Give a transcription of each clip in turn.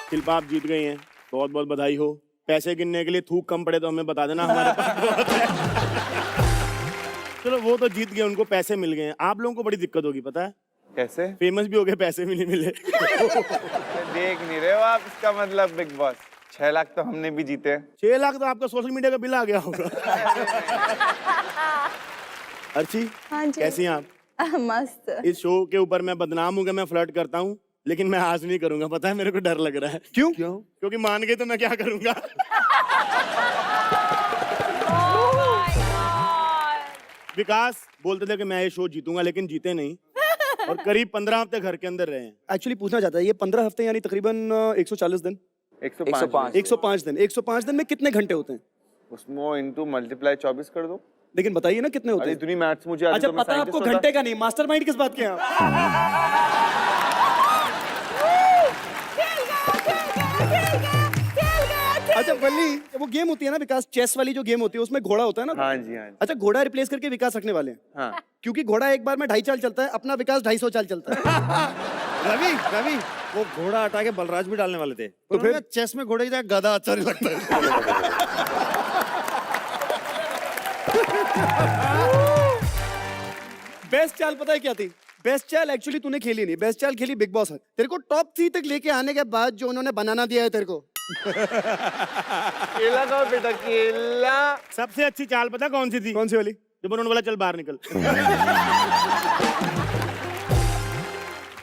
शिल्पा आप जीत गई हैं, बहुत बहुत बधाई हो। पैसे गिनने के लिए थूक कम पड़े तो हमें बता देना, हमारे पास बहुत है। चलो वो तो जीत गए, उनको पैसे मिल गए हैं। आप लोगों को बड़ी दिक्कत होगी, पता है? कैसे? फेमस भी हो गए, पैसे भी नहीं मिले। देख नहीं रहे हो आप? इसका मतलब बिग बॉस 6 लाख तो हमने भी जीते हैं। 6 लाख तो आपका सोशल मीडिया का बिल आ गया होगा। अर्ची, हाँ जी। कैसी हैं आप? मस्त। इस शो के ऊपर मैं बदनाम हूँ कि मैं फ्लर्ट करता हूँ, लेकिन मैं आज नहीं करूंगा। पता है, मेरे को डर लग रहा है। क्यों? क्योंकि मान गए तो मैं क्या करूंगा। विकास बोलते थे कि मैं ये शो जीतूंगा, लेकिन जीते नहीं, और करीब 15 हफ्ते घर के अंदर रहे हैं। एक्चुअली पूछना चाहता है, ये 15 हफ्ते यानी तकरीबन 140 दिन, 105 105 दिन, 105 दिन में कितने घंटे होते हैं? उसमें इनटू मल्टीप्लाई 24 कर दो। लेकिन बताइए ना कितने होते अरे हैं? इतनी मैथ्स मुझे आती अच्छा तो मैं पता है आपको scientist होता। घंटे का नहीं, मास्टरमाइंड किस बात के हैं आप? अच्छा बल्ली, वो गेम होती है ना विकास, चेस वाली जो गेम होती है उसमें घोड़ा होता है ना? हाँ जी, हाँ जी। अच्छा घोड़ा रिप्लेस करके विकास रखने वाले हैं। हाँ। क्योंकि घोड़ा एक बार में 2.5 चाल चलता है, अपना विकास 250 चाल चलता है। रवि वो घोड़ा हटा के बलराज भी डालने वाले थे, तो फिर चेस में घोड़े की जगह गधा अच्छा नहीं लगता है। बेस्ट चाल पता है क्या थी? बेस्ट चाल एक्चुअली तूने खेली नहीं, बेस्ट चाल खेली बिग बॉस है। तेरे को टॉप 3 तक लेके आने के बाद जो उन्होंने बनाना दिया है तेरे को। केला खाओ बेटा, केला। सबसे अच्छी चाल पता कौन सी थी? कौन सी वाली? जब उन्होंने बोला चल बाहर निकल।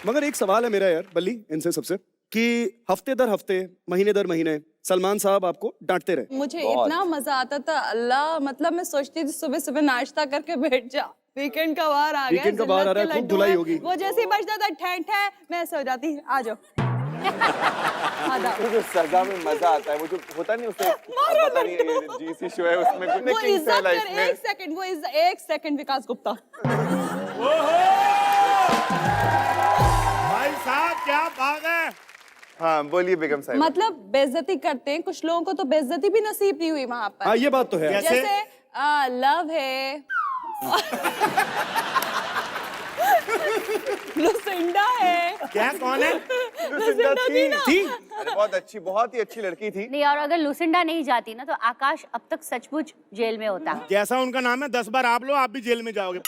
मगर एक सवाल है मेरा यार बल्ली इनसे सबसे, कि हफ्ते दर हफ्ते, महीने दर महीने सलमान साहब आपको डांटते रहे। मुझे इतना मजा आता था, अल्लाह, मतलब मैं सोचती थी सुबह सुबह नाश्ता करके बैठ जा, वीकेंड का बाहर आ गया, वीकेंड का बाहर आ रहा है, जिन्नत के खूब लड्डू धुलाई हैं। होगी। वो जैसे ही बजता था ठैं ठैं, मैं सो जाती, आ जाओ। वो जो सजा में मजा आता है, वो जो होता नहीं उसे पता नहीं ये जीसी शो है उसमें कुछ वो किंग्स है इज्जत लाइफ कर, में। एक सेकंड विकास गुप्ता। भाई साहब क्या बात है। हाँ बोलिए बेगम साहब। मतलब बेइज्जती करते हैं, कुछ लोगों को तो बेइज्जती भी नसीब नहीं हुई वहां पर। हाँ ये बात तो है। जैसे? जैसे लव है, लुसिंडा है। क्या, कौन है? लुसिंडा थी ना? अरे बहुत अच्छी, बहुत ही अच्छी लड़की थी। नहीं, और अगर लुसिंडा नहीं जाती ना तो आकाश अब तक सचमुच जेल में होता। जैसा उनका नाम है, 10 बार आप लो, आप भी जेल में जाओगे।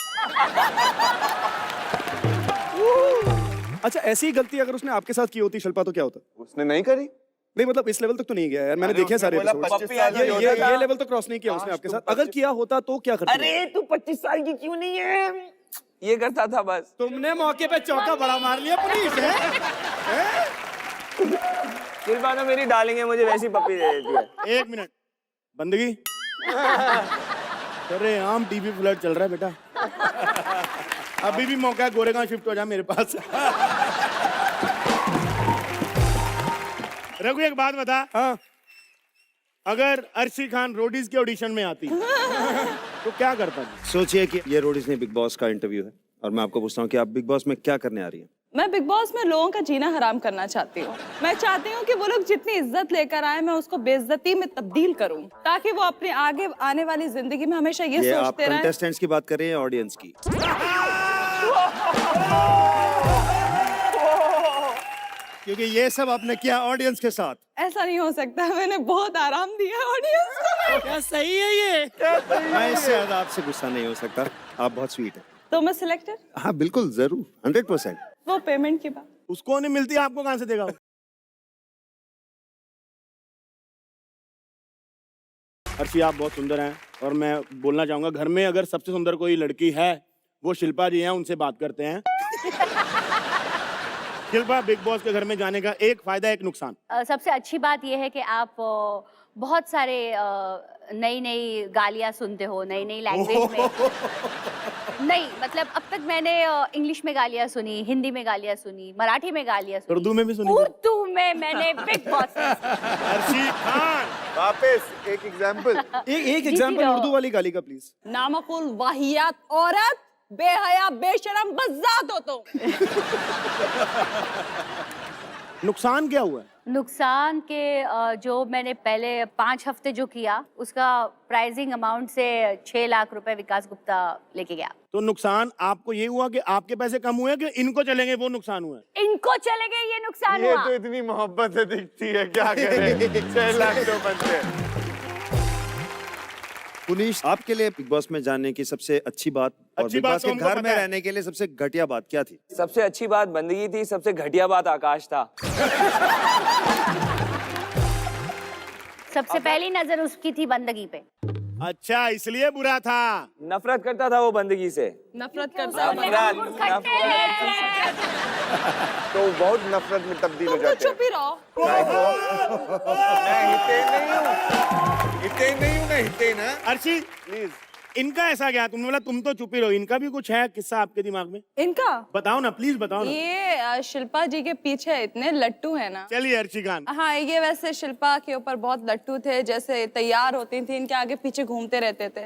अच्छा ऐसी गलती अगर उसने आपके साथ की होती शिल्पा तो क्या होता? उसने नहीं करी। नहीं मतलब इस लेवल तक तो नहीं गया यार, मैंने अरे देखे हैं सारे उसने बोला episodes। 25 साल की ये होता था। ये लेवल तो क्रॉस नहीं किया उसने आपके साथ। अगर किया होता तो क्या करती? अरे तू 25 साल की क्यों नहीं है? ये करता था बस। तुमने मौके पे चौका बड़ा मार लिया पुलिस है? फिर बाद में मेरी डालेंगे, मुझे वैसी पप्पी दे देती है। 1 मिनट बंदगी। अरे आम टीवी फ्लर्ट चल रहा है बेटा। अभी भी मौका है, गोरेगांव शिफ्ट हो जा मेरे पास। रघु एक बात बता, हाँ अगर अर्शी खान रोडीज के ऑडिशन में आती तो क्या करता? सोचिए कि ये रोडीज ने बिग बॉस का इंटरव्यू है और मैं आपको पूछता हूँ कि आप बिग बॉस में क्या करने आ रही हैं? मैं बिग बॉस में लोगों का जीना हराम करना चाहती हूँ। मैं चाहती हूँ कि वो लोग जितनी इज्जत लेकर आए, मैं उसको बेइज्जती में तब्दील करूँ, ताकि वो अपने आगे आने वाली जिंदगी में हमेशा ये आप सोचते रहें। कंटेस्टेंट्स की बात कर रहे हैं, ऑडियंस की? क्योंकि ये सब आपने किया ऑडियंस के साथ। ऐसा नहीं हो सकता, मैंने बहुत आराम दिया ऑडियंस को। क्या सही है ये? मैं इससे ज्यादा आपसे गुस्सा नहीं हो सकता, आप बहुत स्वीट हैं। तो मैं सिलेक्टेड? हाँ बिल्कुल, जरूर, 100%। वो पेमेंट की बात। उसको नहीं मिलती, आपको कहां से देगा वो? अर्शी आप बहुत सुंदर हैं, और मैं बोलना चाहूंगा घर में अगर सबसे सुंदर कोई लड़की है वो शिल्पा जी हैं, उनसे बात करते हैं। शिल्पा, बिग बॉस के घर में जाने का एक फायदा एक नुकसान। सबसे अच्छी बात यह है कि आप बहुत सारे नई नई गालियाँ सुनते हो, नई नई लैंग्वेज में। नहीं मतलब अब तक मैंने इंग्लिश में गालियाँ सुनी, हिंदी में गालियाँ सुनी, मराठी में गालियाँ सुनी, उर्दू में भी सुनी? उर्दू में मैंने बिग बॉस। अर्शी खान वापस एक एग्जाम्पल। एक एग्जाम्पल उर्दू वाली गाली का प्लीज। नामकुल वाहियात औरत, बेहया बेशरम बज्जात हो तुम। नुकसान क्या हुआ है? नुकसान के जो मैंने पहले 5 हफ्ते जो किया उसका प्राइसिंग अमाउंट से 6 लाख रुपए विकास गुप्ता लेके गया। तो नुकसान आपको ये हुआ कि आपके पैसे कम हुए कि इनको चलेंगे वो नुकसान हुआ है? इनको चले गए ये नुकसान ये हुआ। तो इतनी मोहब्बत से दिखती है, क्या करें। 6 लाख तो बनते। पुनीश, आपके लिए बिग बॉस में जाने की सबसे अच्छी बात और अच्छी बिग बात बॉस तो के हमको घर में पता है। रहने के लिए सबसे घटिया बात क्या थी? सबसे अच्छी बात बंदगी थी, सबसे घटिया बात आकाश था। सबसे पहली नजर उसकी थी बंदगी पे। अच्छा, इसलिए बुरा था। नफरत करता था वो बंदगी से। नफरत करता है। तो बहुत नफरत में तब्दील हो तुम तो जाते हैं। चुप ही रहो। मैं हिते नहीं हूँ, हिते नहीं हूँ, मैं हिते ना। अर्शी, प्लीज। इनका ऐसा क्या? तुमने बोला तुम तो चुप ही रहो, इनका भी कुछ है किस्सा आपके दिमाग में? इनका बताओ ना, प्लीज बताओ ना। ये शिल्पा जी के पीछे इतने लट्टू है ना। चलिए अर्शी खान। हाँ, ये वैसे शिल्पा के ऊपर बहुत लट्टू थे, जैसे तैयार होती थी इनके आगे पीछे घूमते रहते थे।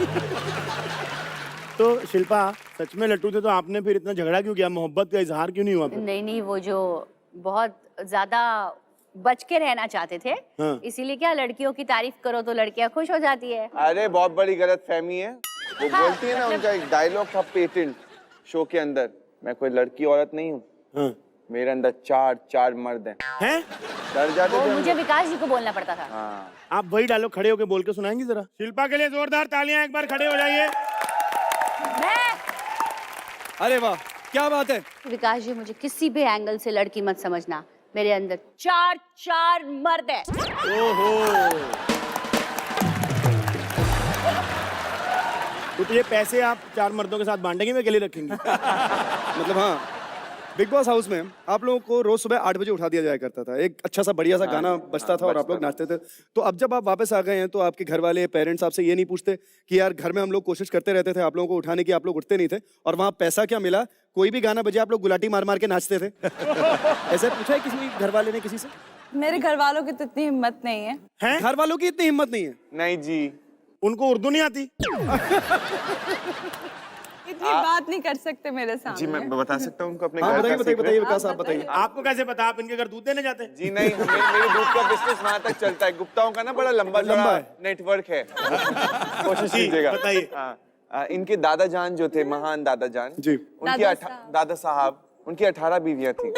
तो शिल्पा सच में लट्टू थे तो आपने फिर इतना झगड़ा क्यों किया? मोहब्बत का इजहार क्यों नहीं हुआ फिर? नहीं, वो जो बहुत ज्यादा बच के रहना चाहते थे। हाँ। इसीलिए क्या, लड़कियों की तारीफ करो तो लड़कियां खुश हो जाती है। अरे बहुत बड़ी गलत फहमी है। वो हाँ, बोलती है ना, मतलब- उनका एक डायलॉग था पेटेंट शो के अंदर, मैं कोई लड़की औरत नहीं हूँ, हाँ। मेरे अंदर 4 मर्द हैं। हैं? डर जाते वो थे हम मुझे लोग। विकास जी को बोलना पड़ता था। हाँ। आप वही डायलॉग खड़े होके बोल के सुनाएंगी जरा? शिल्पा के लिए जोरदार तालियां, एक बार खड़े हो जाइए। मैं अरे वाह, क्या बात है। विकास जी, मुझे किसी भी एंगल से लड़की मत समझना, मेरे अंदर 4 मर्द है। ओहो। तो ये पैसे आप 4 मर्दों के साथ बांटेंगे, मैं अकेले रखेंगी? मतलब हाँ, बिग बॉस हाउस में आप लोगों को रोज सुबह 8 बजे उठा दिया जाया करता था। एक अच्छा सा बढ़िया सा गाना बजता था और आप लोग नाचते थे। तो अब जब आप वापस आ गए हैं तो आपके घर वाले पेरेंट्स आपसे ये नहीं पूछते कि यार घर में हम लोग कोशिश करते रहते थे आप लोगों को उठाने की, आप लोग उठते नहीं थे, और वहाँ पैसा क्या मिला? कोई भी गाना बजे आप लोग गुलाटी मार मार के नाचते थे। ऐसे पूछा है किसी घर वाले ने किसी से? मेरे घर वालों की तो इतनी हिम्मत नहीं है। हैं? घर वालों की इतनी हिम्मत नहीं है? नहीं जी, उनको उर्दू नहीं आती? इतनी बात नहीं कर सकते मेरे जी सामने। मैं बता सकता हूँ उनको अपने हाँ घर बताइए का बताइए secret। बताइए विकास, आप बताइए। आपको कैसे पता? आप इनके घर दूध देने जाते हैं? जी नहीं, मेरे दूध का बिजनेस वहाँ तक चलता है। गुप्ताओं का ना बड़ा लंबा लंबा है। नेटवर्क है। कोशिश जी, कीजिएगा। बताइए। इनके दादा जान जो थे, महान दादा जान जी। उनकी दादा साहब, उनकी 18 बीवियां थी।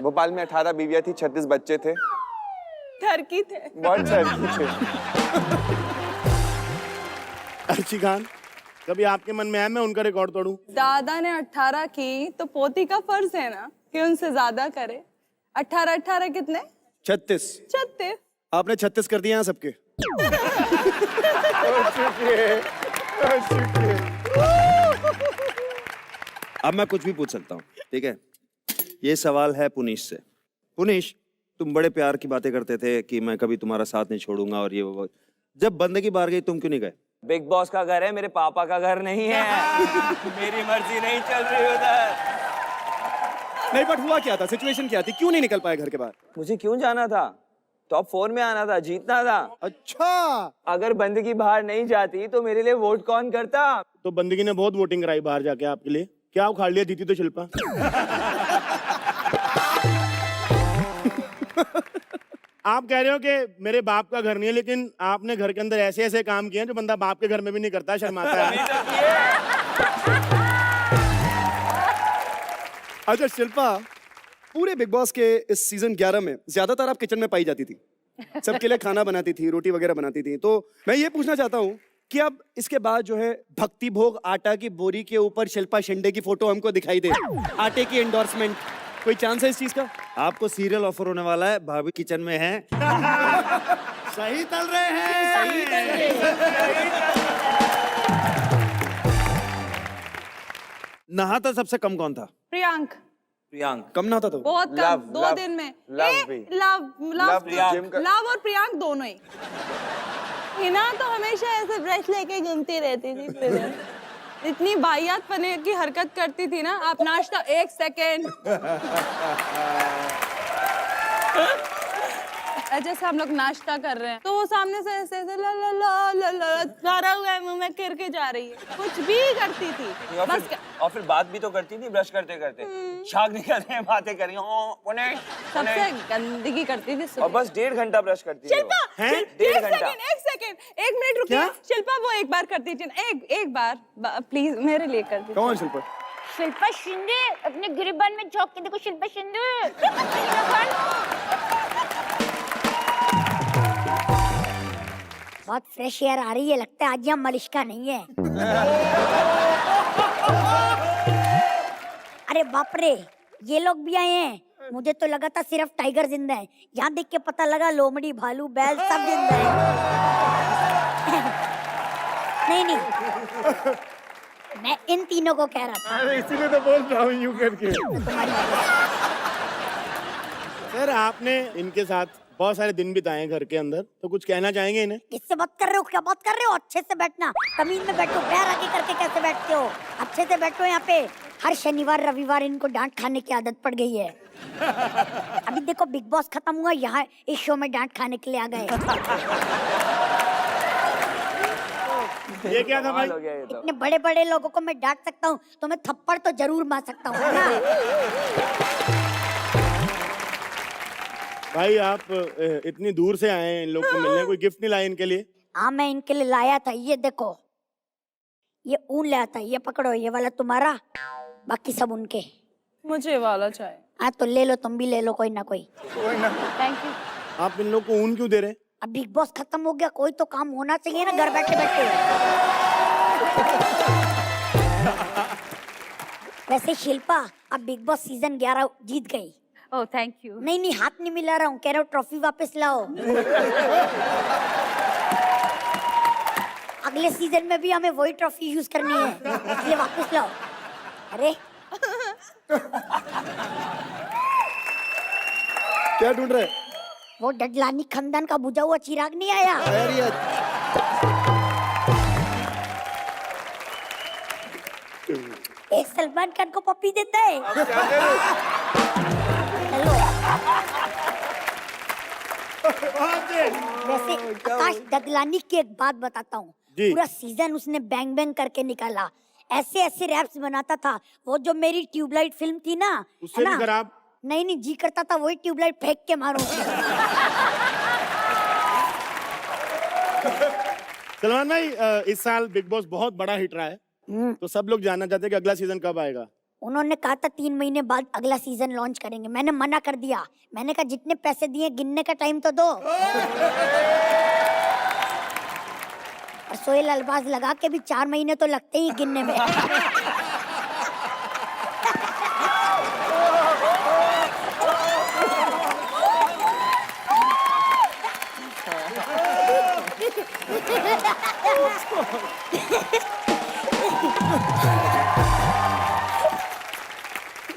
भोपाल में 18 बीवियां थी, 36 बच्चे थे। ठरकी थे। बहुत ठरकी थे। अर्शी खान, कभी आपके मन में है मैं उनका रिकॉर्ड तोड़ूं? दादा ने 18 की तो पोती का फर्ज है ना कि उनसे ज्यादा करे। 18 कितने? 36। 36। आपने 36 कर दिए हैं सबके। अब मैं कुछ भी पूछ सकता हूँ, ठीक है? ये सवाल है पुनीश से। पुनीश, तुम बड़े प्यार की बातें करते थे कि मैं कभी तुम्हारा साथ नहीं छोड़ूंगा और ये वो। जब बंदगी बाहर गई तुम क्यों नहीं गए? बिग बॉस का घर है, मेरे पापा का घर नहीं है। मेरी मर्जी नहीं चल रही उधर। नहीं, बट हुआ क्या था? सिचुएशन क्या थी? क्यों नहीं निकल पाए घर के बाहर? मुझे क्यों जाना था? टॉप 4 में आना था, जीतना था। अच्छा, अगर बंदगी बाहर नहीं जाती तो मेरे लिए वोट कौन करता? तो बंदगी ने बहुत वोटिंग कराई बाहर जाके आपके लिए। क्या उखाड़ लिया? जीती तो शिल्पा। आप कह रहे हो कि मेरे बाप का घर नहीं है, लेकिन आपने घर के अंदर ऐसे ऐसे काम किए हैं जो बंदा बाप के घर में भी नहीं करता, शर्माता है। अच्छा शिल्पा, पूरे बिग बॉस के इस सीजन 11 में ज्यादातर आप किचन में पाई जाती थी, सबके लिए खाना बनाती थी, रोटी वगैरह बनाती थी। तो मैं ये पूछना चाहता हूँ कि अब इसके बाद जो है भक्ति भोग आटा की बोरी के ऊपर शिल्पा शिंदे की फोटो हमको दिखाई दे, आटे की एंडोर्समेंट, कोई चांस है इस चीज का? आपको सीरियल ऑफर होने वाला है, भाभी किचन में है। सही तल रहे हैं। नहाता सबसे कम कौन था? प्रियांक। प्रियांक। कम ना था तो बहुत कम, लव, 2 लव, दिन में। लव भी। लव प्रियांक। लव और प्रियांक दोनों ही। हिना तो हमेशा ऐसे ब्रश लेके घूमती रहती थी पूरे दिन। इतनी वाहियात पने की हरकत करती थी ना। आप नाश्ता 1 सेकेंड। जैसे हम लोग नाश्ता कर रहे हैं तो वो सामने से ऐसे ऐसे ला ला ला ला ला गारा हुआ है मुंह में करके जा रही है, कुछ भी करती थी। और फिर बात भी तो करती थी ब्रश करते करते, शाक निकल रहे हैं, बातें कर रही हैं, सबसे गंदगी करती थी और बस 1.5 घंटा ब्रश करती थी। शिल्पा, हैं? एक 1.5 घंटा। सेकंड, एक मिनट रुकिए। शिल्पा वो एक बार करती थी, एक बार प्लीज मेरे लिए कर दीजिए। कौन शिल्पा? शिल्पा शिंदे, अपने गिरिबान में झोंक के देखो शिल्पा शिंदे। बहुत फ्रेश एयर आ रही है, लगता है आज यहाँ मलिश्का नहीं है। अरे बाप रे, ये लोग भी आए हैं। मुझे तो लगा था सिर्फ टाइगर जिंदा है, यहाँ देख के पता लगा लोमड़ी, भालू, बैल सब जिंदा है। नहीं, मैं इन तीनों को कह रहा था। अरे इसीलिए तो बोल रहा हूँ यूं करके। सर आपने इनके साथ बहुत सारे दिन बिताए हैं घर के अंदर, तो कुछ कहना चाहेंगे इन्हें? किससे बात कर रहे हो, क्या बात कर रहे हो? अच्छे से बैठना, कमीज में बैठो, पैर आगे करके कैसे बैठते हो? अच्छे से बैठो। यहाँ पे हर शनिवार रविवार इनको डांट खाने की आदत पड़ गई है। अभी देखो बिग बॉस खत्म हुआ, यहाँ इस शो में डांट खाने के लिए आ गए। ये क्या था भाई? हो गया ये तो। इतने बड़े बड़े लोगों को मैं डांट सकता हूँ तो मैं थप्पड़ तो जरूर मार सकता हूँ, है ना? भाई आप इतनी दूर से आए हैं इन लोग को मिलने, कोई गिफ्ट नहीं लाए इनके लिए? हाँ मैं इनके लिए लाया था, ये देखो, ये ऊन लाया था, ये पकड़ो, ये वाला तुम्हारा, बाकी सब उनके। मुझे वाला चाहिए। हाँ तो ले लो, तुम भी ले लो कोई ना कोई। Thank you. आप इन लोग को ऊन क्यों दे रहे हैं? अब बिग बॉस खत्म हो गया, कोई तो काम होना चाहिए ना घर बैठे बैठे। वैसे शिल्पा, अब बिग बॉस सीजन 11 जीत गई। Oh thank you. नहीं हाथ नहीं मिला रहा हूँ, कह रहा हूँ ट्रॉफी वापस लाओ। अगले सीजन में भी हमें वही ट्रॉफी यूज करनी है, इसलिए वापस लाओ। अरे क्या ढूंढ रहे? वो डडलानी खानदान का बुझा हुआ चिराग नहीं आया? एक सलमान खान को पप्पी देता है। चलो। वैसे आकाश ददलानी की एक बात बताता हूँ, जी। पूरा सीजन उसने बैंग बैंग करके निकाला, ऐसे ऐसे रैप्स बनाता था। वो जो मेरी ट्यूबलाइट फिल्म थी ना, उससे है भी ना? खराब? नहीं जी करता था वही ट्यूबलाइट फेंक के मारो। सलमान भाई इस साल बिग बॉस बहुत बड़ा हिट रहा है, तो सब लोग जानना चाहते हैं कि अगला सीजन कब आएगा? उन्होंने कहा था 3 महीने बाद अगला सीजन लॉन्च करेंगे, मैंने मना कर दिया। मैंने कहा जितने पैसे दिए गिनने का टाइम तो दो। और सोहेल अल्बाज लगा के भी 4 महीने तो लगते ही गिनने में।